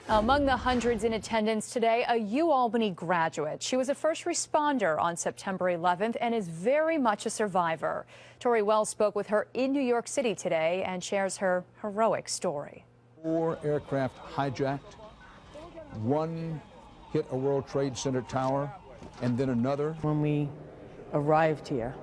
Among the hundreds in attendance today, a UAlbany graduate. She was a first responder on September 11th and is very much a survivor. Tori Wells spoke with her in New York City today and shares her heroic story. 4 aircraft hijacked, 1 hit a World Trade Center tower, and then another. When we arrived here,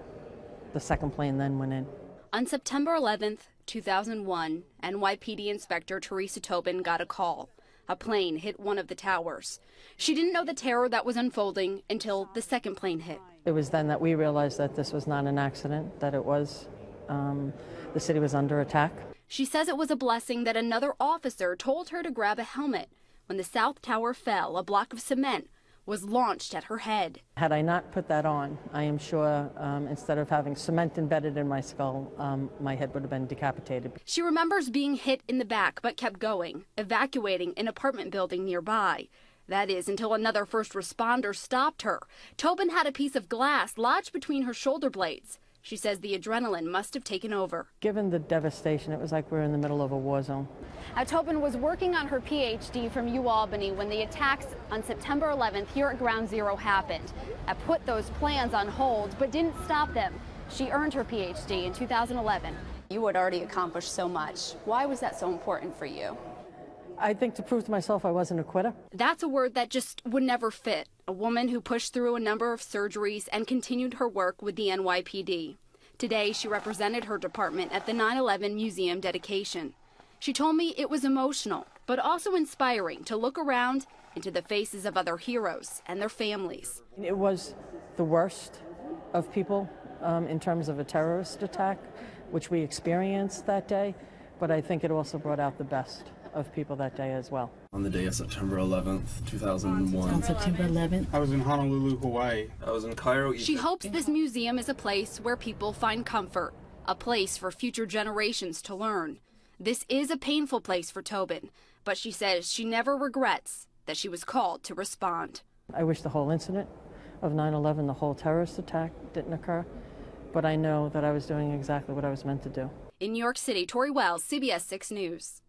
the second plane then went in. On September 11th, 2001, NYPD Inspector Theresa Tobin got a call. A plane hit one of the towers. She didn't know the terror that was unfolding until the second plane hit. It was then that we realized that this was not an accident, that it was, the city was under attack. She says it was a blessing that another officer told her to grab a helmet. When the South Tower fell, a block of cement was launched at her head. Had I not put that on, I am sure instead of having cement embedded in my skull, my head would have been decapitated. She remembers being hit in the back but kept going, evacuating an apartment building nearby. That is, until another first responder stopped her. Tobin had a piece of glass lodged between her shoulder blades. She says the adrenaline must have taken over. Given the devastation, it was like we're in the middle of a war zone. Tobin was working on her PhD from UAlbany when the attacks on September 11th here at Ground Zero happened. I put those plans on hold, but didn't stop them. She earned her PhD in 2011. You had already accomplished so much. Why was that so important for you? I think to prove to myself I wasn't a quitter. That's a word that just would never fit. A woman who pushed through a number of surgeries and continued her work with the NYPD. Today, she represented her department at the 9/11 Museum dedication. She told me it was emotional, but also inspiring to look around into the faces of other heroes and their families. It was the worst of people in terms of a terrorist attack, which we experienced that day, but I think it also brought out the best of people that day as well. On the day of September 11th, 2001. On September 11th. I was in Honolulu, Hawaii. I was in Cairo, Egypt. She hopes this museum is a place where people find comfort, a place for future generations to learn. This is a painful place for Tobin, but she says she never regrets that she was called to respond. I wish the whole incident of 9/11, the whole terrorist attack, didn't occur, but I know that I was doing exactly what I was meant to do. In New York City, Tori Wells, CBS 6 News.